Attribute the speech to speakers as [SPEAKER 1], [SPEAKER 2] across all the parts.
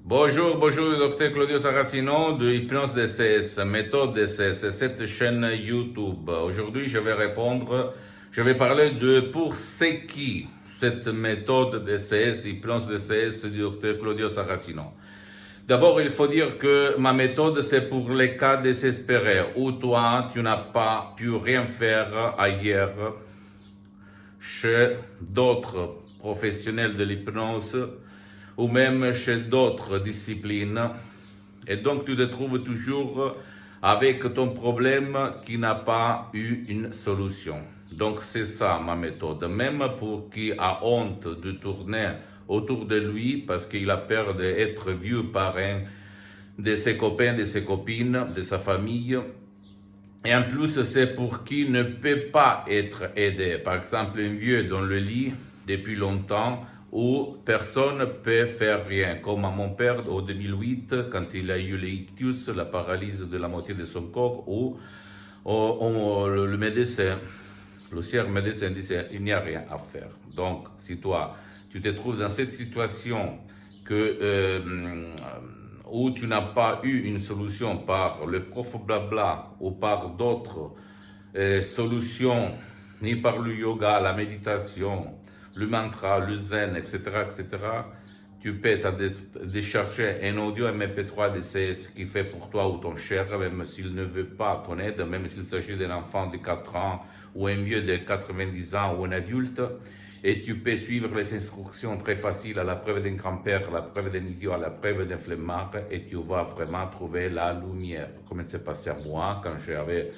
[SPEAKER 1] Bonjour, bonjour, le docteur Claudio Saracino de Hypnose DCS, méthode DCS, cette chaîne YouTube. Aujourd'hui, je vais parler de pour c'est qui cette méthode DCS, Hypnose DCS du docteur Claudio Saracino. D'abord, il faut dire que ma méthode, c'est pour les cas désespérés où toi, tu n'as pas pu rien faire ailleurs chez d'autres professionnels de l'hypnose ou même chez d'autres disciplines. Et donc tu te trouves toujours avec ton problème qui n'a pas eu une solution. Donc c'est ça ma méthode. Même pour qui a honte de tourner autour de lui parce qu'il a peur d'être vu par un de ses copains, de ses copines, de sa famille. Et en plus, c'est pour qui ne peut pas être aidé. Par exemple, un vieux dans le lit depuis longtemps où personne ne peut faire rien. Comme à mon père en 2008, quand il a eu l'ictus, la paralysie de la moitié de son corps, où le médecin, le cher médecin disait il n'y a rien à faire. Donc, si toi, tu te trouves dans cette situation où tu n'as pas eu une solution par le prof blabla ou par d'autres solutions, ni par le yoga, la méditation, le mantra, le zen, etc., etc., tu peux décharger un audio MP3 DCS qui fait pour toi ou ton cher, même s'il ne veut pas ton aide, même s'il s'agit d'un enfant de 4 ans ou un vieux de 90 ans ou un adulte, et tu peux suivre les instructions très faciles à la preuve d'un grand-père, à la preuve d'un idiot, à la preuve d'un flemmard, et tu vas vraiment trouver la lumière. Comme c'est passé à moi quand j'avais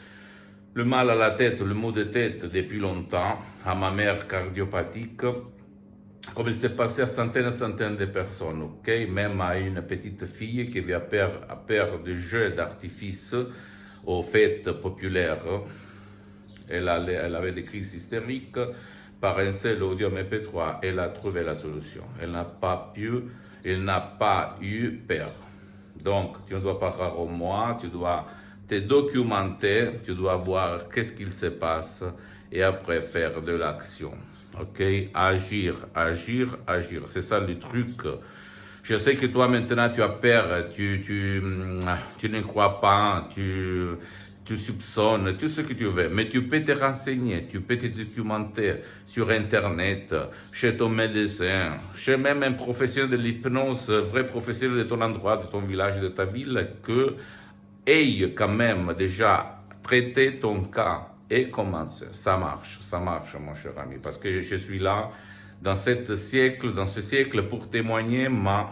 [SPEAKER 1] le mal à la tête, le maux de tête depuis longtemps, à ma mère cardiopathique, comme il s'est passé à centaines et centaines de personnes, ok? Même à une petite fille qui avait peur de jeux d'artifice aux fêtes populaires. Elle avait des crises hystériques. Par un seul audio MP3, elle a trouvé la solution. Elle n'a pas eu peur. Donc, tu ne dois pas croire au moi, tu dois te documenter, tu dois voir qu'est-ce qu'il se passe et après faire de l'action. Ok? Agir, agir, agir. C'est ça le truc. Je sais que toi maintenant tu as peur, tu ne crois pas, tu soupçonnes, tout ce que tu veux, mais tu peux te renseigner, tu peux te documenter sur Internet, chez ton médecin, chez même un professionnel de l'hypnose, vrai professionnel de ton endroit, de ton village, de ta ville, que ait quand même déjà traité ton cas et commencer. Ça marche, mon cher ami, parce que je suis là dans ce siècle pour témoigner ma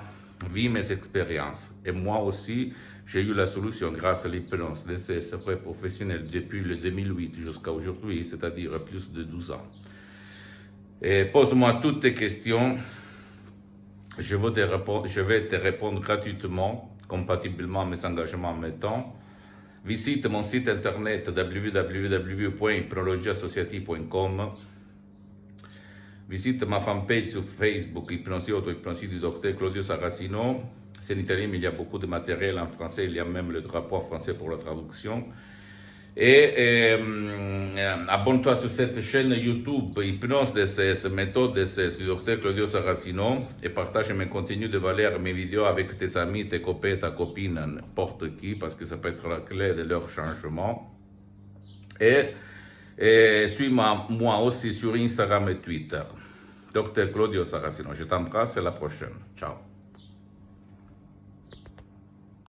[SPEAKER 1] vie, mes expériences. Et moi aussi, j'ai eu la solution grâce à l'hypnose DCS vrai professionnel depuis le 2008 jusqu'à aujourd'hui, c'est-à-dire plus de 12 ans. Et pose-moi toutes tes questions. Je vais te répondre gratuitement, compatiblement à mes engagements en mes temps. Visite mon site internet www.hypnologieassociative.com. Visite ma fanpage sur Facebook, Hypnosie Auto-Hypnosie du docteur Claudio Saracino. C'est en italien, mais il y a beaucoup de matériel en français. Il y a même le drapeau en français pour la traduction. Et abonne-toi sur cette chaîne YouTube, Hypnose DCS, méthode DCS du docteur Claudio Saracino, et partage mes contenus de valeur, mes vidéos avec tes amis, tes copains, ta copine, n'importe qui, parce que ça peut être la clé de leur changement. Et suis-moi aussi sur Instagram et Twitter. Docteur Claudio Saracino. Je t'embrasse, à la prochaine. Ciao.